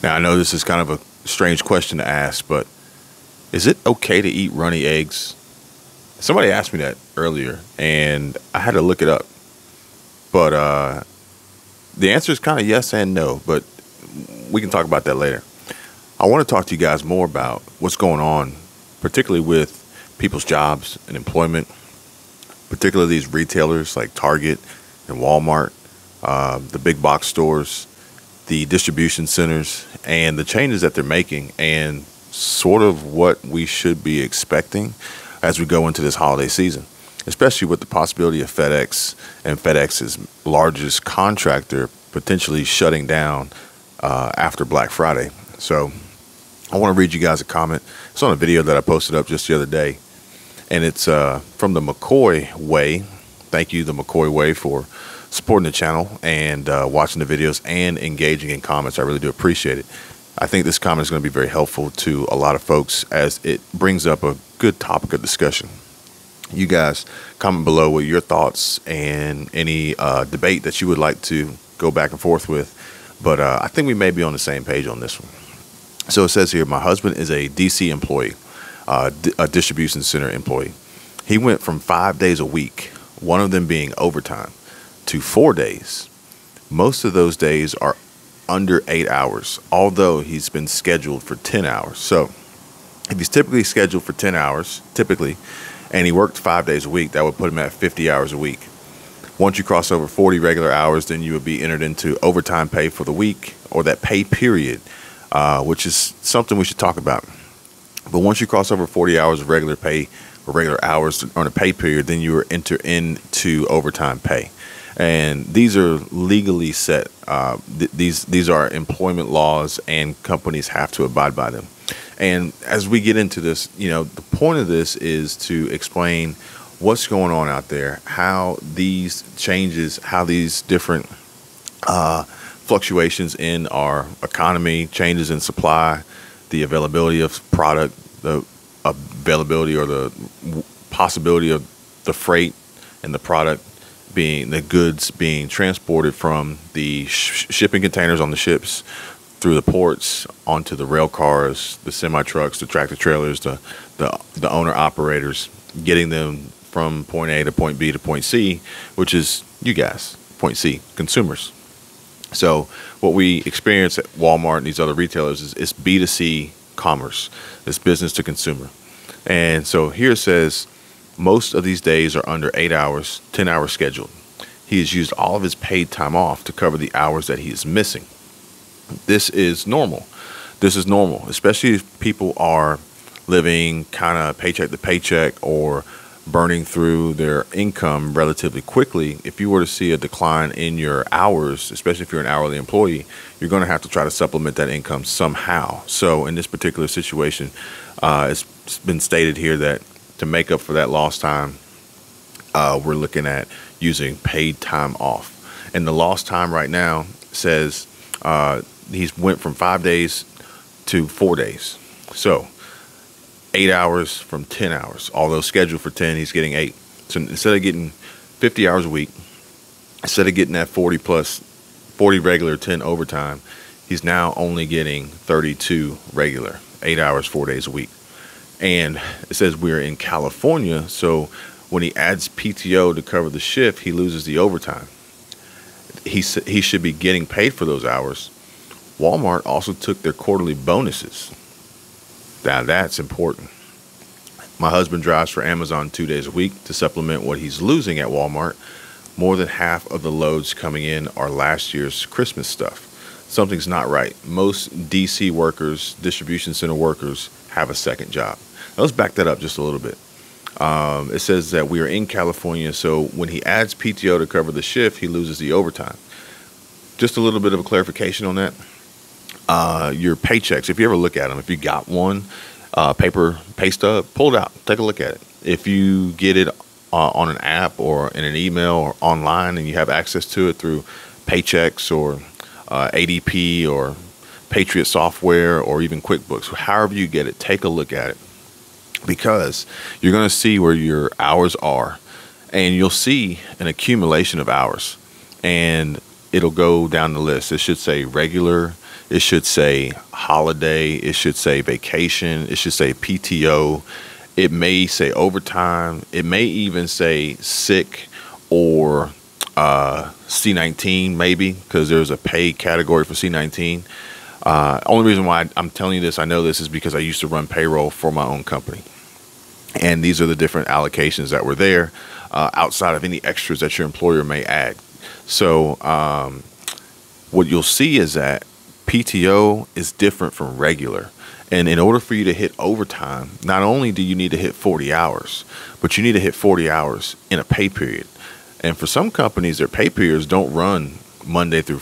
Now, I know this is kind of a strange question to ask, but is it okay to eat runny eggs? Somebody asked me that earlier, and I had to look it up. But the answer is kind of yes and no, but we can talk about that later. I want to talk to you guys more about what's going on, particularly with people's jobs and employment, particularly these retailers like Target and Walmart, the big box stores, the distribution centers, and the changes that they're making, and sort of what we should be expecting as we go into this holiday season, especially with the possibility of FedEx and FedEx's largest contractor potentially shutting down after Black Friday. So I want to read you guys a comment. It's on a video that I posted up just the other day, and it's from the McCoy Way. Thank you, the McCoy Way, for supporting the channel and watching the videos and engaging in comments. I really do appreciate it. I think this comment is going to be very helpful to a lot of folks as it brings up a good topic of discussion. You guys comment below with your thoughts and any debate that you would like to go back and forth with. But I think we may be on the same page on this one. So it says here, my husband is a DC employee, a distribution center employee. He went from 5 days a week, one of them being overtime, to 4 days. Most of those days are under 8 hours, although he's been scheduled for 10 hours. So if he's typically scheduled for 10 hours, and he worked 5 days a week, that would put him at 50 hours a week. Once you cross over 40 regular hours, then you would be entered into overtime pay for the week, or that pay period, which is something we should talk about. But once you cross over 40 hours of regular pay or regular hours on a pay period, then you are enter into overtime pay. And these are legally set. These are employment laws, and companies have to abide by them. And as we get into this, the point of this is to explain what's going on out there, how these changes, how these different fluctuations in our economy, changes in supply, the availability of product, the availability or the possibility of the freight and the product being the goods being transported from the shipping containers on the ships through the ports onto the rail cars, the semi trucks, the tractor trailers, the owner operators, getting them from point A to point B to point C, which is you guys, point C, consumers. So what we experience at Walmart and these other retailers is B2C commerce, it's business to consumer. And so here it says most of these days are under 8 hours, 10 hours scheduled. He has used all of his paid time off to cover the hours that he is missing. This is normal. This is normal, especially if people are living kind of paycheck to paycheck or burning through their income relatively quickly. If you were to see a decline in your hours, especially if you're an hourly employee, you're going to have to try to supplement that income somehow. So in this particular situation, it's been stated here that to make up for that lost time, we're looking at using paid time off. And the lost time right now says he's went from 5 days to 4 days. So 8 hours from 10 hours. Although scheduled for 10, he's getting 8. So instead of getting 50 hours a week, instead of getting that 40 regular, 10 overtime, he's now only getting 32 regular, 8 hours, 4 days a week. And it says we're in California, so when he adds PTO to cover the shift, he loses the overtime. He should be getting paid for those hours. Walmart also took their quarterly bonuses. Now that's important. My husband drives for Amazon 2 days a week to supplement what he's losing at Walmart. More than half of the loads coming in are last year's Christmas stuff. Something's not right. Most DC workers, distribution center workers, have a second job. Now let's back that up just a little bit. It says that we are in California, so when he adds PTO to cover the shift, he loses the overtime. Just a little bit of a clarification on that. Your paychecks, if you ever look at them, if you got one, paper pay stub, pull it out, take a look at it. If you get it on an app or in an email or online and you have access to it through Paychex or ADP or Patriot Software or even QuickBooks, however you get it, take a look at it, because you're going to see where your hours are, and you'll see an accumulation of hours. And it'll go down the list. It should say regular. It should say holiday. It should say vacation. It should say PTO. It may say overtime. It may even say sick or C19 maybe, because there's a pay category for C19. Only reason why I'm telling you this, I know this, is because I used to run payroll for my own company. And these are the different allocations that were there outside of any extras that your employer may add. So what you'll see is that PTO is different from regular. And in order for you to hit overtime, not only do you need to hit 40 hours, but you need to hit 40 hours in a pay period. And for some companies, their pay periods don't run Monday through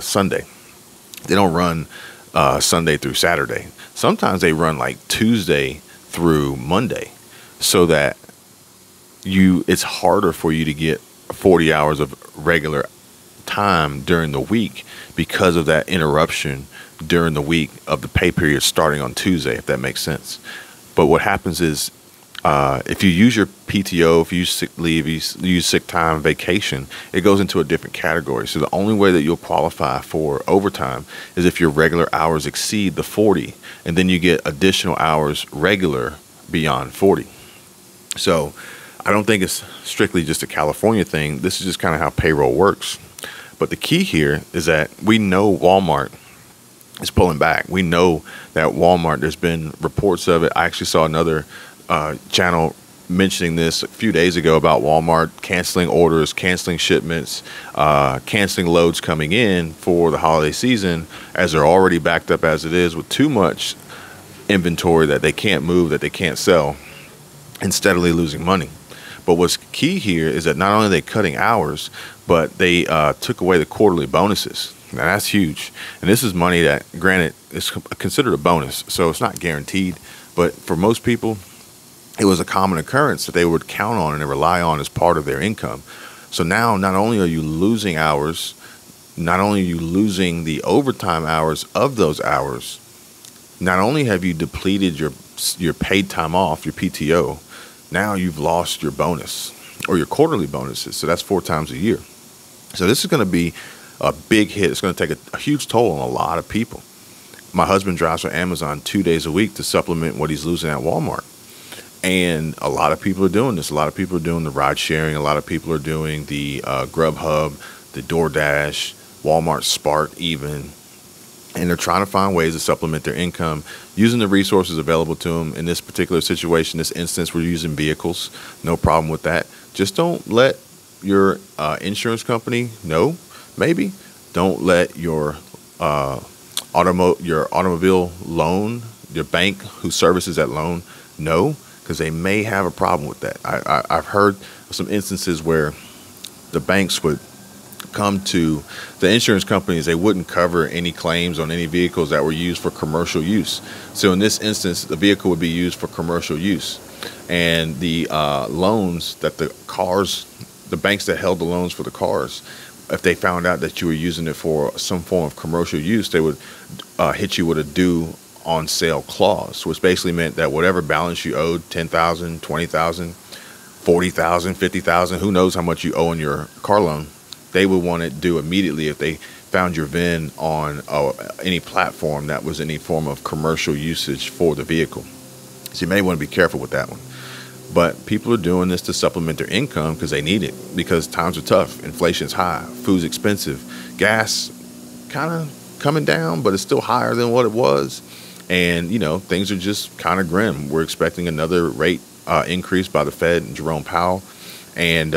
Sunday. They don't run Sunday through Saturday. Sometimes they run like Tuesday through Monday, so that it's harder for you to get 40 hours of regular time during the week because of that interruption during the week of the pay period starting on Tuesday, if that makes sense. But what happens is, if you use your PTO, if you use sick leave, you use sick time, vacation, it goes into a different category. So the only way that you'll qualify for overtime is if your regular hours exceed the 40, and then you get additional hours regular beyond 40. So I don't think it's strictly just a California thing. This is just kind of how payroll works. But the key here is that we know Walmart is pulling back. We know that Walmart, there's been reports of it. I actually saw another channel mentioning this a few days ago about Walmart canceling orders, canceling shipments, canceling loads coming in for the holiday season, as they're already backed up as it is with too much inventory that they can't move, that they can't sell, and steadily losing money. But what's key here is that not only are they cutting hours, but they took away the quarterly bonuses. Now that's huge. And this is money that, granted, is considered a bonus, so it's not guaranteed. But for most people, it was a common occurrence that they would count on and rely on as part of their income. So now, not only are you losing hours, not only are you losing the overtime hours of those hours, not only have you depleted your paid time off, your PTO, now you've lost your bonus or your quarterly bonuses. So that's 4 times a year. So this is going to be a big hit. It's going to take a huge toll on a lot of people. My husband drives for Amazon 2 days a week to supplement what he's losing at Walmart. And a lot of people are doing this. A lot of people are doing the ride sharing. A lot of people are doing the Grubhub, the DoorDash, Walmart Spark even. And they're trying to find ways to supplement their income using the resources available to them. In this particular situation, this instance, we're using vehicles. No problem with that. Just don't let your insurance company know, maybe. Don't let your automobile loan, your bank who services that loan, know, because they may have a problem with that. I've heard some instances where the banks would come to the insurance companies, they wouldn't cover any claims on any vehicles that were used for commercial use. So in this instance, the vehicle would be used for commercial use. And the loans that the banks that held the loans for the cars, if they found out that you were using it for some form of commercial use, they would hit you with a due on sale clause, which basically meant that whatever balance you owed, $10,000, $20,000, $40,000, $50,000, who knows how much you owe on your car loan, they would want it due immediately if they found your VIN on any platform that was any form of commercial usage for the vehicle. So you may want to be careful with that one. But people are doing this to supplement their income because they need it, because times are tough. Inflation's high. Food's expensive. Gas kind of coming down, but it's still higher than what it was. And, things are just kind of grim. We're expecting another rate increase by the Fed and Jerome Powell. And,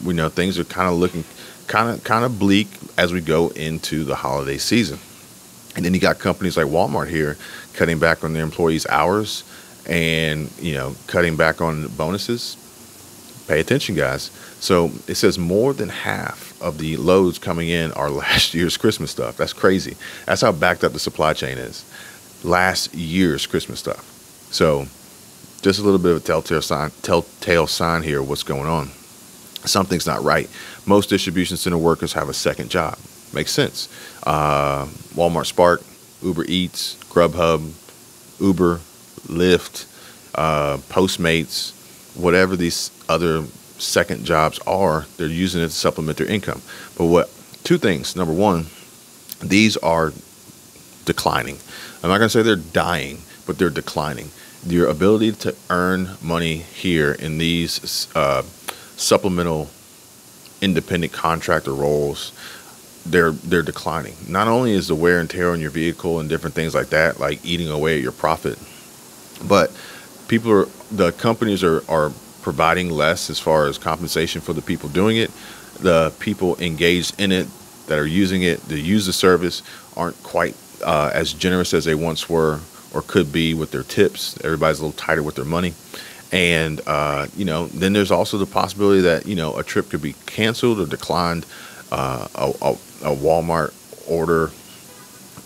we know things are kind of looking kind of bleak as we go into the holiday season. And then you got companies like Walmart here cutting back on their employees' hours and, cutting back on bonuses. Pay attention, guys. So it says more than half of the loads coming in are last year's Christmas stuff. That's crazy. That's how backed up the supply chain is. Last year's Christmas stuff. So just a little bit of a telltale sign here of what's going on. Something's not right. Most distribution center workers have a second job. Makes sense. Walmart Spark, Uber Eats, Grubhub, Uber, Lyft, Postmates, whatever these other second jobs are, they're using it to supplement their income. But what two things. Number one, these are declining. I'm not going to say they're dying, but they're declining. Your ability to earn money here in these supplemental independent contractor roles, they're declining. Not only is the wear and tear on your vehicle and different things like that, like eating away at your profit, but the companies are providing less as far as compensation for the people doing it. The people engaged in it that are using it to use the service aren't quite as generous as they once were or could be with their tips. Everybody's a little tighter with their money. And, then there's also the possibility that, a trip could be canceled or declined. A Walmart order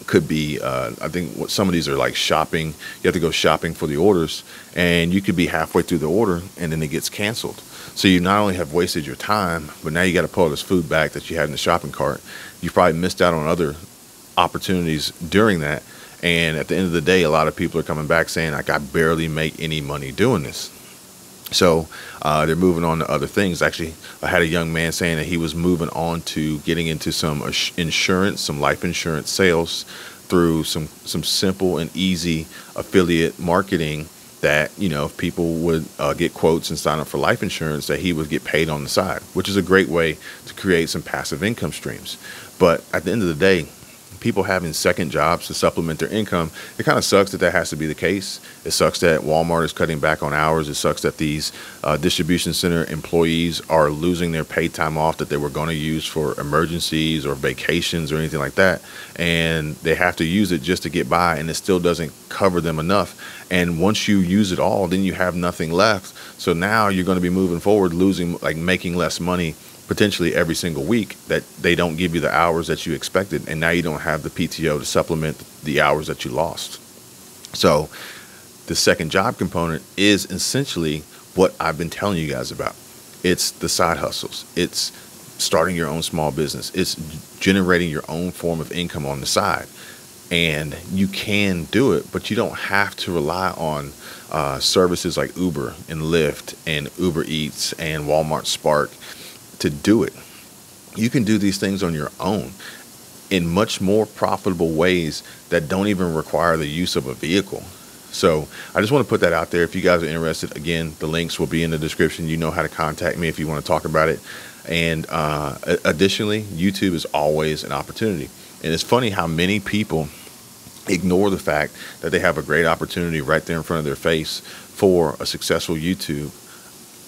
could be, I think what some of these are like shopping. You have to go shopping for the orders, and you could be halfway through the order and then it gets canceled. So you not only have wasted your time, but now you got to pull this food back that you had in the shopping cart. You probably missed out on other opportunities during that. And at the end of the day, a lot of people are coming back saying, like, I barely make any money doing this. So they're moving on to other things. Actually, I had a young man saying that he was moving on to getting into some insurance, some life insurance sales through some simple and easy affiliate marketing that, if people would get quotes and sign up for life insurance, that he would get paid on the side, which is a great way to create some passive income streams. But at the end of the day, people having second jobs to supplement their income, it kind of sucks that has to be the case. It sucks that Walmart is cutting back on hours. It sucks that these distribution center employees are losing their paid time off that they were going to use for emergencies or vacations or anything like that. And they have to use it just to get by, and it still doesn't cover them enough. And once you use it all, then you have nothing left. So now you're going to be moving forward, making less money potentially every single week, that they don't give you the hours that you expected, and now you don't have the PTO to supplement the hours that you lost. So the second job component is essentially what I've been telling you guys about. It's the side hustles. It's starting your own small business. It's generating your own form of income on the side. And you can do it, but you don't have to rely on services like Uber and Lyft and Uber Eats and Walmart Spark to do it. You can do these things on your own in much more profitable ways that don't even require the use of a vehicle. So I just want to put that out there. If you guys are interested, again, the links will be in the description. You know how to contact me if you want to talk about it. And additionally, YouTube is always an opportunity. And it's funny how many people ignore the fact that they have a great opportunity right there in front of their face for a successful YouTube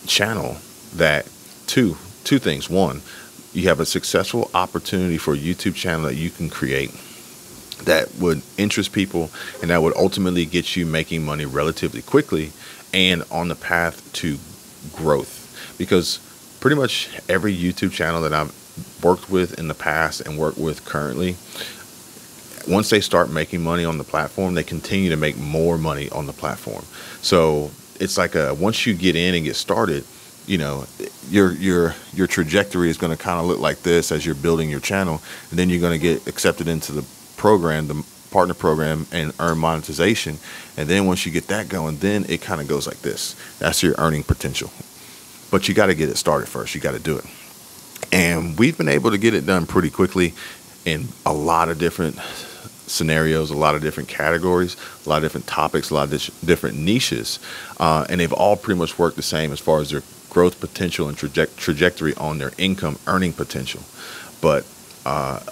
channel. That two things. One, you have a successful opportunity for a YouTube channel that you can create that would interest people and that would ultimately get you making money relatively quickly and on the path to growth. Because pretty much every YouTube channel that I've worked with in the past and work with currently, once they start making money on the platform, they continue to make more money on the platform. So it's like once you get in and get started, your trajectory is going to kind of look like this as you're building your channel, and then you're going to get accepted into the program, the partner program, and earn monetization. And then once you get that going, then it kind of goes like this. That's your earning potential. But you got to get it started first. You got to do it. And we've been able to get it done pretty quickly in a lot of different scenarios, a lot of different categories, a lot of different topics, a lot of different niches. And they've all pretty much worked the same as far as their growth potential and trajectory on their income earning potential. But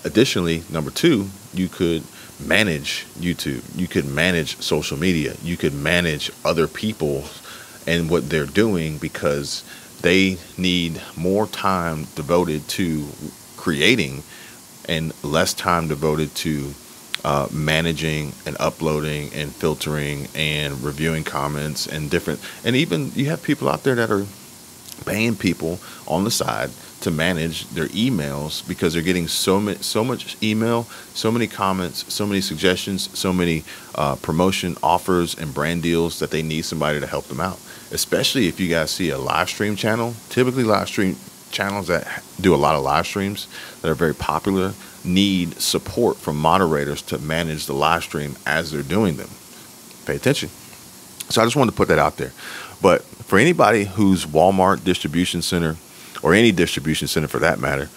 additionally, number two, you could manage YouTube. You could manage social media. You could manage other people and what they're doing, because they need more time devoted to creating and less time devoted to managing and uploading and filtering and reviewing comments and different. And even you have people out there that are paying people on the side to manage their emails, because they're getting so much email, so many comments, so many suggestions, so many promotion offers and brand deals that they need somebody to help them out. Especially if you guys see a live stream channel. Typically live stream channels that do a lot of live streams that are very popular need support from moderators to manage the live stream as they're doing them. Pay attention. So I just wanted to put that out there. But for anybody who's Walmart distribution center, or any distribution center for that matter,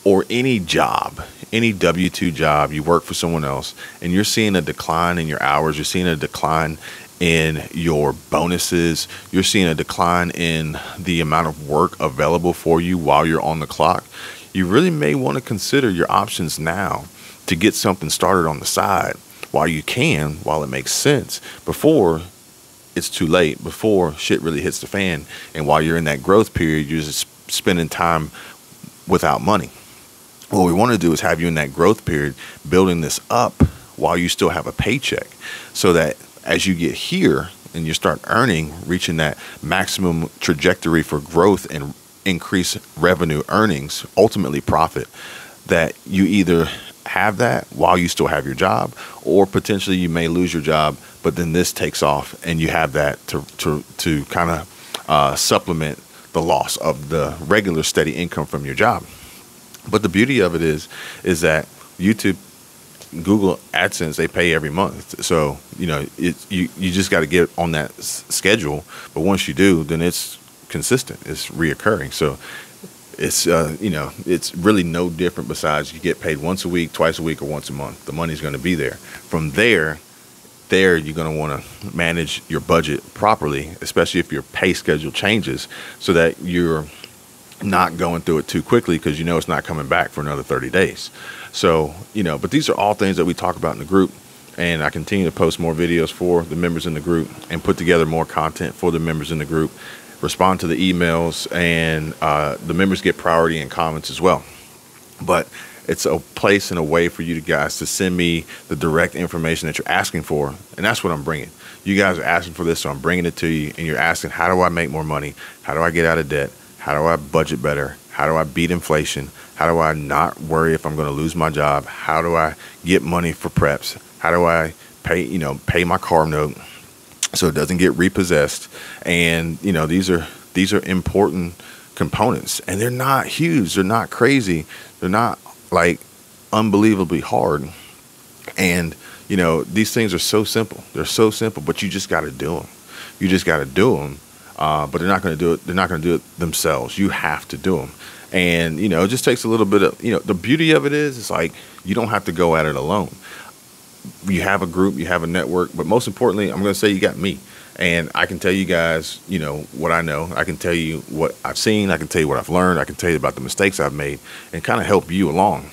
or any job, any W-2 job, you work for someone else, and you're seeing a decline in your hours, you're seeing a decline in your bonuses, you're seeing a decline in the amount of work available for you while you're on the clock, you really may want to consider your options now to get something started on the side while you can, while it makes sense, before it's too late, before shit really hits the fan. And while you're in that growth period, you're just spending time without money. What we want to do is have you in that growth period, building this up while you still have a paycheck, so that as you get here and you start earning, reaching that maximum trajectory for growth and increase revenue, earnings, ultimately profit, that you either have that while you still have your job, or potentially you may lose your job, but then this takes off and you have that to kind of supplement the loss of the regular steady income from your job. But the beauty of it is that YouTube, Google AdSense, they pay every month. So, you just got to get on that schedule. But once you do, then it's consistent. It's reoccurring. So it's, it's really no different besides you get paid once a week, twice a week, or once a month. The money's going to be there. From there, you're going to want to manage your budget properly, especially if your pay schedule changes, so that you're not going through it too quickly, because it's not coming back for another 30 days. So, but these are all things that we talk about in the group, and I continue to post more videos for the members in the group and put together more content for the members in the group, respond to the emails, and the members get priority in comments as well. But it's a place and a way for you guys to send me the direct information that you're asking for, and that's what I'm bringing. You guys are asking for this, so I'm bringing it to you, and you're asking, how do I make more money? How do I get out of debt? How do I budget better? How do I beat inflation? How do I not worry if I'm going to lose my job? How do I get money for preps? How do I pay my car note so it doesn't get repossessed? And these are important components, and they're not huge. They're not crazy. They're not like unbelievably hard. And these things are so simple. They're so simple, but you just got to do them. You just got to do them. But they're not going to do it. They're not going to do it themselves. You have to do them. And, it just takes a little bit of, the beauty of it is, it's like, you don't have to go at it alone. You have a group, you have a network, but most importantly, I'm going to say you got me. And I can tell you guys, what I know. I can tell you what I've seen. I can tell you what I've learned. I can tell you about the mistakes I've made and kind of help you along.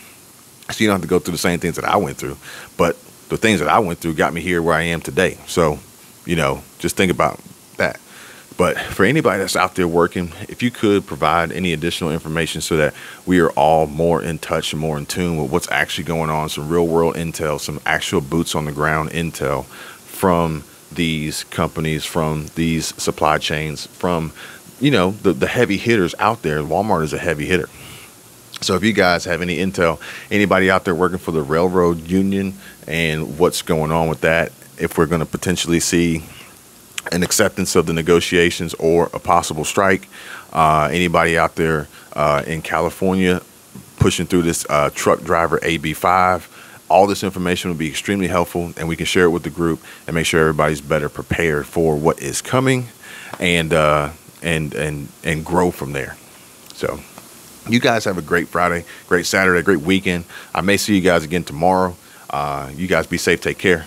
So you don't have to go through the same things that I went through. But the things that I went through got me here where I am today. So, just think about that. But for anybody that's out there working, if you could provide any additional information so that we are all more in touch and more in tune with what's actually going on, some real world intel, some actual boots on the ground intel from these companies, from these supply chains, from, the heavy hitters out there. Walmart is a heavy hitter. So if you guys have any intel, anybody out there working for the railroad union and what's going on with that, if we're going to potentially see an acceptance of the negotiations or a possible strike, anybody out there in California pushing through this truck driver AB5, all this information will be extremely helpful, and we can share it with the group and make sure everybody's better prepared for what is coming, and grow from there. So you guys have a great Friday, great Saturday, great weekend. I may see you guys again tomorrow. You guys be safe. Take care.